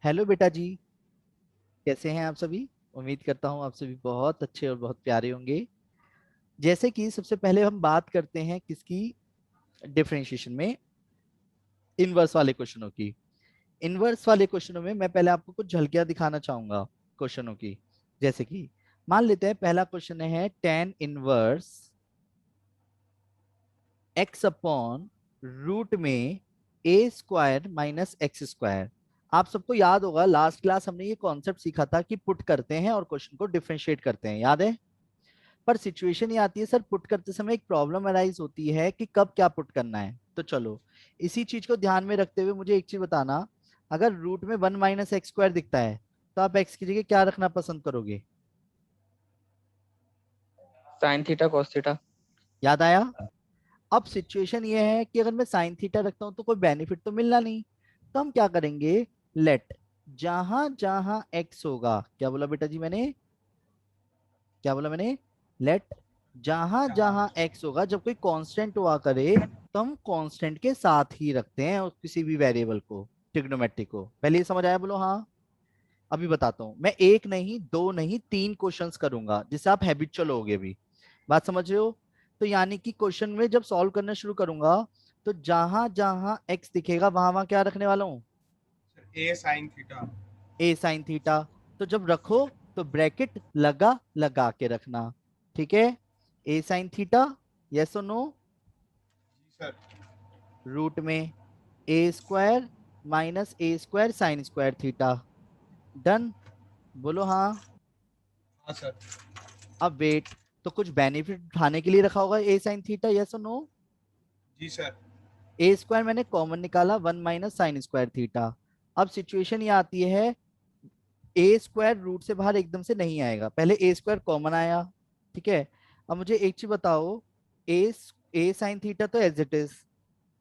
Hello बेटा जी, कैसे हैं आप सभी। उम्मीद करता हूँ आप सभी बहुत अच्छे और बहुत प्यारे होंगे। जैसे कि सबसे पहले हम बात करते हैं किसकी, डिफरेंशिएशन में इनवर्स वाले क्वेश्चनों की। इनवर्स वाले क्वेश्चनों में मैं पहले आपको कुछ झलकियां दिखाना चाहूंगा क्वेश्चनों की। जैसे कि मान लेते हैं पहला क्वेश्चन है tan inverse x upon root में a square minus x square. आप सबको याद होगा लास्ट क्लास हमने ये कॉन्सेप्ट सीखा था कि पुट करते हैं और क्वेश्चन को डिफरेंशिएट करते हैं, याद है। पर सिचुएशन ये आती है सर, पुट करते समय एक प्रॉब्लम अराइज होती है कि कब क्या पुट करना है। तो चलो इसी चीज को ध्यान में रखते हुए मुझे एक चीज बताना, अगर रूट में वन माइनस एक्स स्क्वायर दिखता है तो आप एक्स की जगह क्या रखना पसंद करोगे। Sine theta cos theta. याद आया। अब सिचुएशन ये है कि अगर मैं साइन थीटा रखता हूं तो कोई बेनिफिट तो मिलना नहीं। तो हम क्या करेंगे, लेट जहां जहां एक्स होगा, क्या बोला बेटा जी मैंने, क्या बोला मैंने, लेट जहां जहां एक्स होगा, जब कोई कांस्टेंट हुआ करे तो हम कांस्टेंट के साथ ही रखते हैं उस किसी भी वेरिएबल को, ट्रिग्नोमेट्री को। पहले ये समझ आया, बोलो हाँ। अभी बताता हूं, मैं एक नहीं दो नहीं तीन क्वेश्चंस करूंगा जिससे आप हैबिचुअल होगे भी। बात समझ रहे हो। तो यानी कि क्वेश्चन में जब सॉल्व करना शुरू करूंगा तो जहां जहां एक्स दिखेगा वहां वहां क्या रखने वाला हूँ, ए साइन थीटा। ए साइन थीटा। तो जब रखो तो ब्रैकेट लगा लगा के रखना, ठीक है। ए साइन थीटा, यस और नो। जी सर। रूट में a square minus a square sine square theta. Done, बोलो हाँ। हाँ सर। अब वेट, तो कुछ बेनिफिट उठाने के लिए रखा होगा ए साइन थीटा, यस और नो। जी सर। ए स्क्वायर मैंने कॉमन निकाला, one minus sine square theta. अब सिचुएशन ये आती है, ए स्क्वायर रूट से बाहर एकदम से नहीं आएगा, पहले ए स्क्वायर कॉमन आया, ठीक है। अब मुझे एक चीज बताओ, ए ए साइन थीटा तो as it is,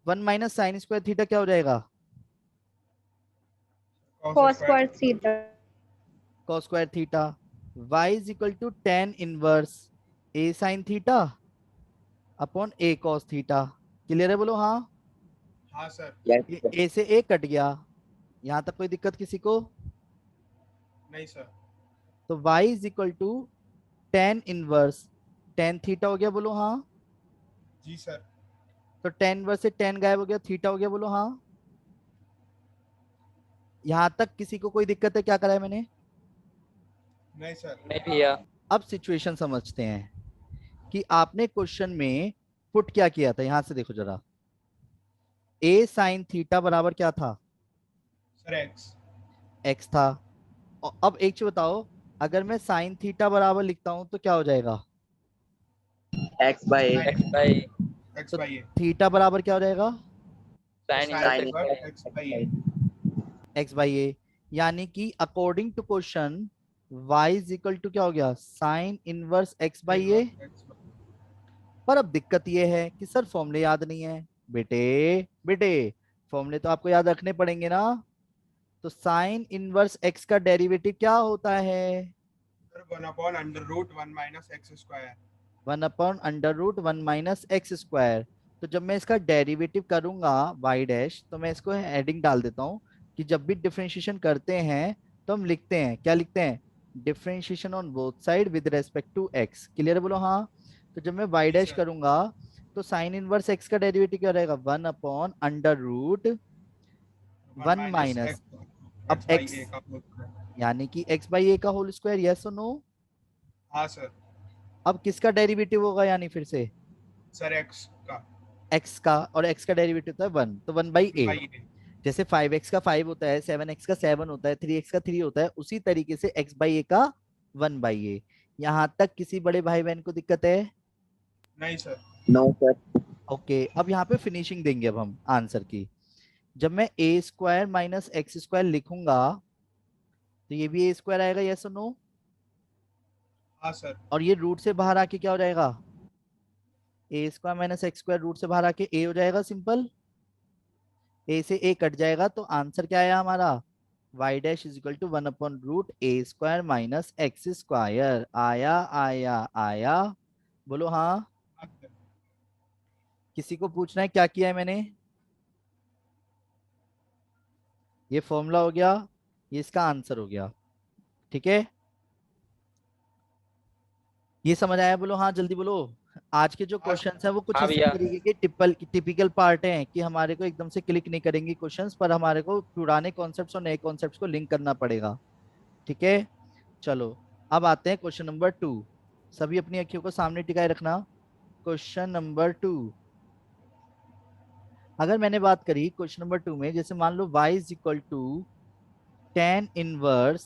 one minus sine square theta क्या हो जाएगा, cos cos square square theta. theta. Cos square theta. Y is equal to tan inverse a sine theta upon a cos theta. Clear है, बोलो हाँ। हाँ sir. ए से ए cut गया, यहां तक कोई दिक्कत किसी को। नहीं सर। तो y is equal to tan inverse tan theta हो गया, बोलो हाँ। जी सर। तो टेन इनवर्स से टेन गायब हो गया, थीटा हो गया, बोलो हाँ। यहां तक किसी को कोई दिक्कत है, क्या करा है मैंने। नहीं सर। नहीं भैया। अब सिचुएशन समझते हैं कि आपने क्वेश्चन में पुट क्या किया था, यहां से देखो जरा। ए साइन थीटा बराबर क्या था, सर एक्स। एक्स था। और अब एक चीज बताओ, अगर मैं साइन थीटा बराबर लिखता हूं तो क्या हो जाएगा, x by a. X by x तो बाई ए। थीटा बराबर क्या हो जाएगा, sine sine inverse sine x inverse by. X by a. X by a. यानी कि according to question y is equal to क्या हो गया, sine inverse x by a. Inverse x by. पर अब दिक्कत यह है कि सर फॉर्मूले याद नहीं है। बेटे बेटे, फॉर्मूले तो आपको याद रखने पड़ेंगे ना। तो साइन इनवर्स एक्स का डेरिवेटिव क्या होता है, sir one upon under root one minus x square. One upon under root one minus x square. तो जब मैं इसका डेरिवेटिव करूंगा y डैश, तो मैं इसको हेडिंग डाल देता हूं कि जब भी डिफरेंशिएशन करते हैं तो हम लिखते हैं, क्या लिखते हैं, differentiation on both side with respect to x। Clear है, बोलो हाँ। तो जब मैं y जी डैश सर। करूंगा तो साइन इनवर्स x का डेरिवेटिव क्या रहेगा, one upon under root one one minus minus, x अब एक्स बाई x ए का होल स्क्वायर। यानी कि x बाई ए का होल स्क्वायर, यस और नो। हाँ सर। अब किसका डेरिवेटिव होगा, यानी फिर से सर एक्स का। x का, और x का डेरिवेटिव होता है वन, तो one by one a. By a. जैसे 5x का 5 होता है, 7x का 7 होता है, 3x का 3 होता है, उसी तरीके से x बाई ए का 1 बाई ए। यहां तक किसी बड़े भाई बहन को दिक्कत है। नहीं सर। No sir. ओके, अब यहाँ पे फिनिशिंग देंगे अब हम आंसर की। जब मैं a square minus x square लिखूंगा तो ये भी ए स्क्वायर आएगा, यस और नो। हाँ सर। और ये रूट से बाहर आके क्या हो जाएगा, a square minus x square root से बाहर आके ए हो जाएगा, सिंपल। ए से ए कट जाएगा, तो आंसर क्या आया हमारा, y dash is equal to one upon root a square minus x square. आया आया आया, बोलो हाँ। हाँ सर। किसी को पूछना है क्या किया है मैंने, ये फॉर्मूला हो गया, ये इसका आंसर हो गया। ठीक है, ये समझ आया? बोलो हाँ, जल्दी बोलो। आज के जो हाँ क्वेश्चंस है वो कुछ हाँ इसी भैया। तरीके के टिपिकल पार्ट हैं कि हमारे को एकदम से क्लिक नहीं करेंगे क्वेश्चंस, पर हमारे को पुराने कॉन्सेप्ट्स और नए कॉन्सेप्ट्स को लिंक करना पड़ेगा। ठीक है, चलो अब आते हैं क्वेश्चन नंबर 2। सभी अपनी अखियों को सामने टिकाए रखना। क्वेश्चन नंबर 2, अगर मैंने बात करी क्वेश्चन नंबर 2 में, जैसे मान लो y is equal to tan inverse,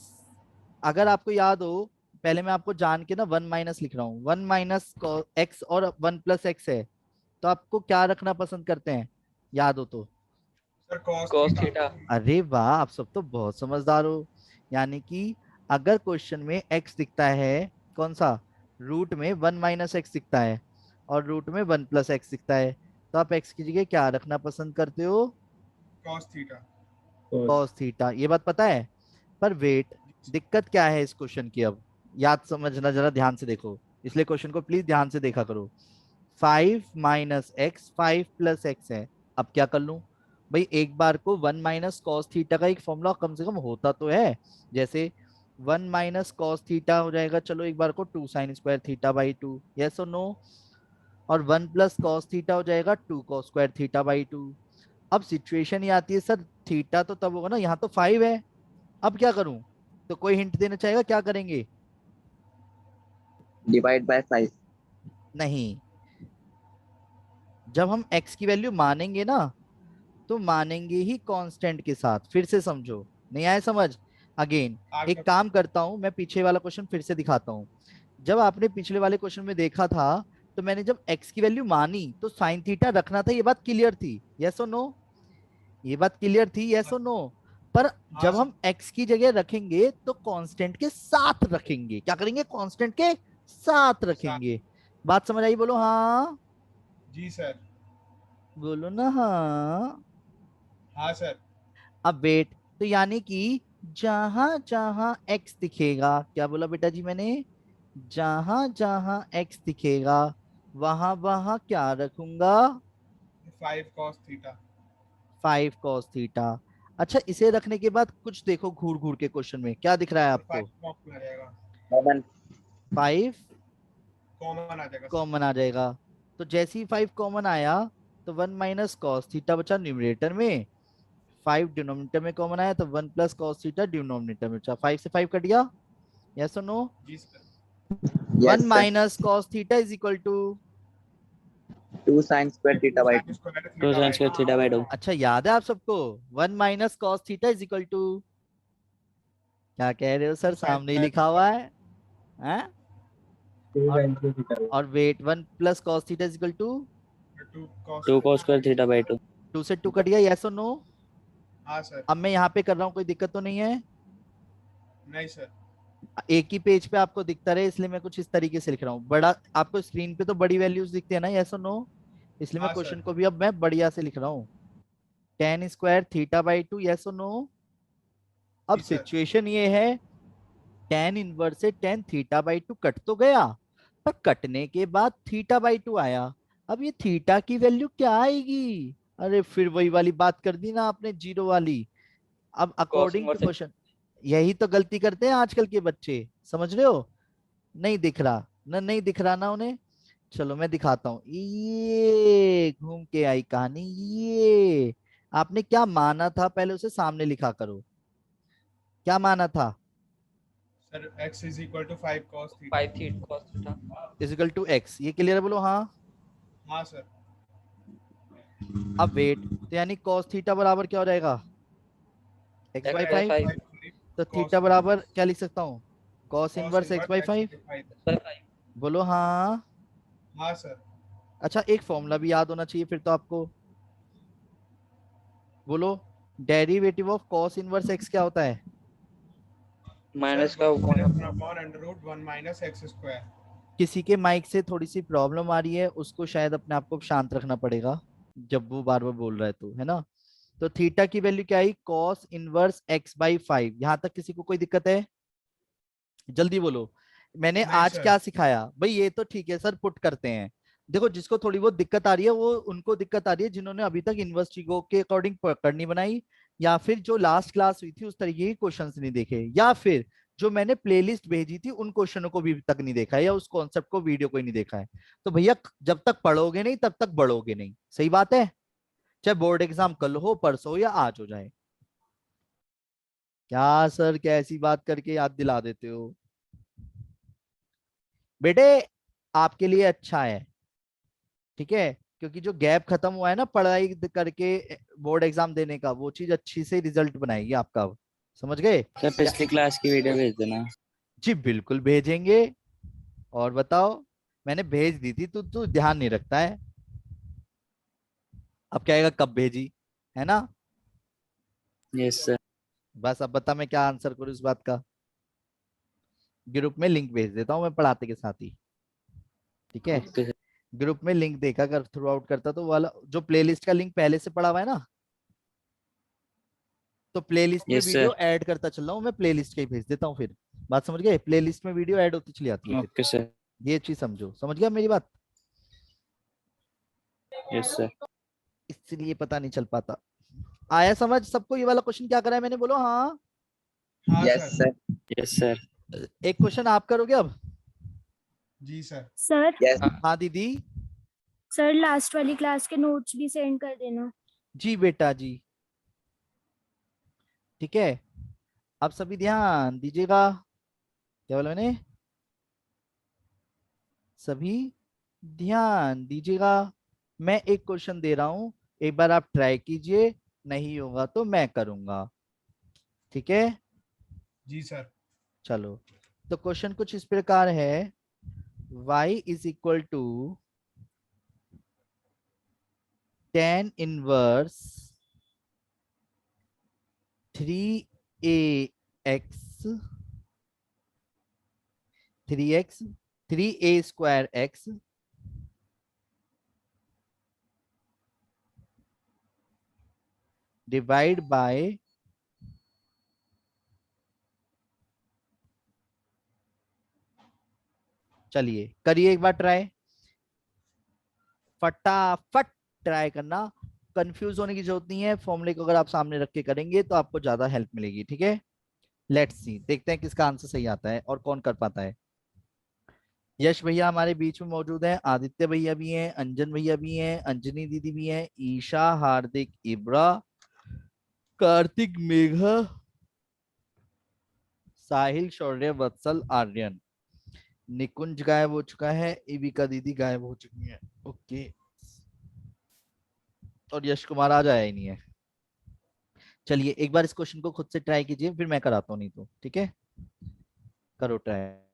अगर आपको याद हो, पहले मैं आपको जान के ना 1 - लिख रहा हूँ, 1 - x और 1 + x है, तो आपको क्या रखना पसंद करते हैं, याद हो तो? Sir cos cos theta. Theta. अरे वाह, आप सब तो बहुत समझदार हो। यानी कि अगर क्वेश्चन में x दिखता है, कौन सा, रूट में 1 - x दिखता है और रूट में 1 + x दिखता है, तो आप x की जगह क्या रखना पसंद करते हो? cos theta. cos theta. ये बात पता है? पर वेट, दिक्कत क्या है इस क्वेश्चन की? अब याद समझना, जरा ध्यान से देखो, इसलिए क्वेश्चन को प्लीज ध्यान से देखा करो। 5 - x, 5 + x है। अब क्या कर लूं भाई, एक बार को 1 - cos थीटा का एक फॉर्मूला कम से कम होता तो है। जैसे 1 - cos थीटा हो जाएगा, चलो एक बार को 2 sin² थीटा/2, यस और नो। और 1 + cos थीटा हो जाएगा 2 cos² थीटा/2। अब सिचुएशन ये आती है, सर थीटा तो तब होगा ना, यहाँ तो 5 है, अब क्या करूं? तो कोई हिंट देना चाहेगा, क्या करेंगे? Divide by 5. नहीं, जब हम x की वैल्यू मानेंगे ना, तो मानेंगे ही कांस्टेंट के साथ। फिर से समझो, नहीं आया समझ? अगेन आगे एक काम करता हूं, मैं पीछे वाला क्वेश्चन फिर से दिखाता हूं। जब आपने पिछले वाले क्वेश्चन में देखा था, तो मैंने जब x की वैल्यू मानी तो साइन थीटा रखना था, ये बात क्लियर थी, यस और नो? ये बात क्लियर थी, यस और नो? पर हाँ जब सर। हम x की जगह रखेंगे तो कांस्टेंट के साथ रखेंगे। क्या करेंगे? कांस्टेंट के साथ रखेंगे। बात समझ आई? बोलो हाँ। जी सर। बोलो ना हाँ। हाँ सर। अब वेट, तो यानी कि जहां जहां x दिखेगा, क्या बोला बेटा जी मैंने, जहां जहां x दिखेगा वहां वहां क्या रखूंगा? 5 cos थीटा। 5 cos theta. अच्छा, इसे रखने के बाद कुछ देखो, घूर घूर के क्वेश्चन में क्या दिख रहा है सर 5 आपको? कॉमन आ जाएगा। 5 कॉमन आ जाएगा सर। कॉमन आ जाएगा। तो जैसे ही 5 कॉमन आया, तो 1 - cos थीटा बचा न्यूमरेटर में, 5 डिनोमिनेटर में कॉमन आया, तो 1 + cos थीटा डिनोमिनेटर में बचा। 5 से 5 कट गया, यस और नो? जी sir. 1 Yes, sir. - cos theta is equal to, 2 sin square theta by 2. sin square 2 theta sin by square 2। Theta by 2। अच्छा याद है आप सबको? 1 - cos theta is equal to, क्या कह रहे हो सर, 2 sin सामने ही स्क्वायर लिखा थीटा हुआ बाय है, हैं? 2 और sin square theta by और wait, 1 + cos theta is equal to, 2 cos 2 cos square square theta by 2। 2 से 2 कट गया, यस और नो? हाँ सर। अब मैं यहाँ पे कर रहा हूँ, कोई दिक्कत तो नहीं है? नहीं सर। एक ही पेज पे आपको दिखता रहे, इसलिए मैं कुछ इस तरीके से लिख रहा हूँ। बड़ा आपको स्क्रीन पे तो बड़ी वैल्यूज दिखती है ना, यस और नो? इसलिए मैं हाँ क्वेश्चन सर। को भी अब मैं बढ़िया से लिख रहा हूँ, tan² थीटा/2, यस और नो? अब जी सर। सिचुएशन ये है, tan इनवर्स से tan θ/2 कट तो गया, पर कटने के बाद θ/2 आया। अब ये थीटा की वैल्यू क्या आएगी? अरे फिर वही वाली बात कर दी ना आपने, जीरो वाली। अब cos according to inverse question, यही तो गलती करते हैं आजकल के बच्चे, समझ रहे हो? नहीं दिख रहा ना, नहीं दिख रहा ना उन्हें? चलो मैं दिखाता हूँ, ये घूम के आई कहानी। ये आपने क्या माना था, पहले उसे सामने लिखा करो। क्या माना था? Sir x is equal to 5 cos theta. 5 theta cos theta. Is equal to x, ये क्लियर है? बोलो हाँ। हाँ सर। अब वेट, तो यानी cos थीटा बराबर क्या हो जाएगा? x x by by 5। 5 तो cos थीटा बराबर क्या लिख सकता हूँ? cos cos inverse x by inverse x 5। By 5। by 5। बोलो हाँ। हाँ सर। अच्छा, एक फॉर्मूला भी याद होना चाहिए फिर तो आपको। बोलो, derivative of cos inverse x क्या होता है? माइनस सर का 1 one. Upon under root 1 minus x square. किसी के माइक से थोड़ी सी प्रॉब्लम आ रही है, उसको शायद अपने आप को शांत रखना पड़ेगा, जब वो बार बार बोल रहा है तो, है ना? तो थीटा की वैल्यू क्या आई? cos inverse x/5। यहां तक किसी को कोई दिक्कत है? जल्दी बोलो। मैंने नहीं आज सर। क्या सिखाया भाई? ये तो ठीक है सर, पुट करते हैं। देखो, जिसको थोड़ी बहुत दिक्कत आ रही है वो उनको दिक्कत आ रही है, जिन्होंने अभी तक इन्वर्स चीजों के अकॉर्डिंग पकड़ नहीं बनाई, या फिर जो लास्ट क्लास हुई थी उस तरीके के क्वेश्चंस नहीं देखे, या फिर जो मैंने प्लेलिस्ट भेजी थी उन क्वेश्चनों को भी तक नहीं देखा है, या उस कॉन्सेप्ट को वीडियो को ही नहीं देखा है, तो भैया जब तक पढ़ोगे नहीं तब तक बढ़ोगे नहीं। सही बात है, चाहे बोर्ड एग्जाम कल हो, परसों हो, या आज हो जाए। क्या सर कैसी बात करके याद दिला देते हो बेटे, आपके लिए अच्छा है, ठीक है, क्योंकि जो गैप खत्म हुआ है ना पढ़ाई करके बोर्ड एग्जाम देने का, वो चीज अच्छी से रिजल्ट बनाएगी आपका। समझ गए? सर पिछली क्लास की वीडियो भेज देना। जी बिल्कुल भेजेंगे। और बताओ, मैंने भेज दी थी, तू तू ध्यान नहीं रखता है। अब कहेगा कब भेजी, है ना? Yes sir. बस अब बता मैं क्या आंसर करूँ इस बात का। ग्रुप में लिंक भेज देता हूँ मैं पढ़ाते के साथ ही, ठीक है? Okay sir. ग्रुप में लिंक देखा कर, थ्रू आउट करता तो वो वाला जो प्लेलिस्ट का लिंक पहले से पड़ा हुआ है ना, तो प्लेलिस्ट में यस वीडियो सर। ऐड करता चल रहा हूँ मैं, प्लेलिस्ट का ही भेज देता हूँ फिर। बात समझ गए? प्लेलिस्ट में वीडियो ऐड होती चली आती है फिर। Okay sir. ये चीज समझो, समझ गया मेरी बात? Yes sir. इसलिए पता नहीं चल पाता। आया समझ सबको? ये वाला क्वेश्चन क्या करा है मैंने, बोलो हाँ। हाँ Yes, sir. sir. Yes sir. एक क्वेश्चन आप करोगे अब। जी सर। Sir Yes. हाँ दीदी। सर लास्ट वाली क्लास के नोट्स भी सेंड कर देना। जी बेटा जी, ठीक है। अब सभी ध्यान दीजिएगा। क्या बोला मैंने? सभी ध्यान दीजिएगा। मैं एक क्वेश्चन दे रहा हूं, एक बार आप ट्राई कीजिए, नहीं होगा तो मैं करूंगा, ठीक है? जी सर। चलो, तो क्वेश्चन कुछ इस प्रकार है, y is equal to tan inverse 3ax 3x 3a square x divide by चलिए करिए एक बार ट्राई, फटाफट ट्राई करना, कंफ्यूज होने की जरूरत नहीं है। फॉर्मूले को अगर आप सामने रख के करेंगे तो आपको ज्यादा हेल्प मिलेगी, ठीक है? लेट्स सी, देखते हैं किसका आंसर सही आता है और कौन कर पाता है। यश भैया हमारे बीच में मौजूद हैं, आदित्य भैया भी हैं, अंजन भैया भी हैं, अंजनी दीदी भी हैं, ईशा, हार्दिक, इब्रा, कार्तिक, मेघा, साहिल, शौर्य, वत्सल, आर्यन, निकुंज गायब हो चुका है, इविका दीदी गायब हो चुकी है, ओके, और यश कुमार आज आया ही नहीं है। चलिए एक बार इस क्वेश्चन को खुद से ट्राई कीजिए, फिर मैं कराता हूँ, नहीं तो ठीक है, करो ट्राई।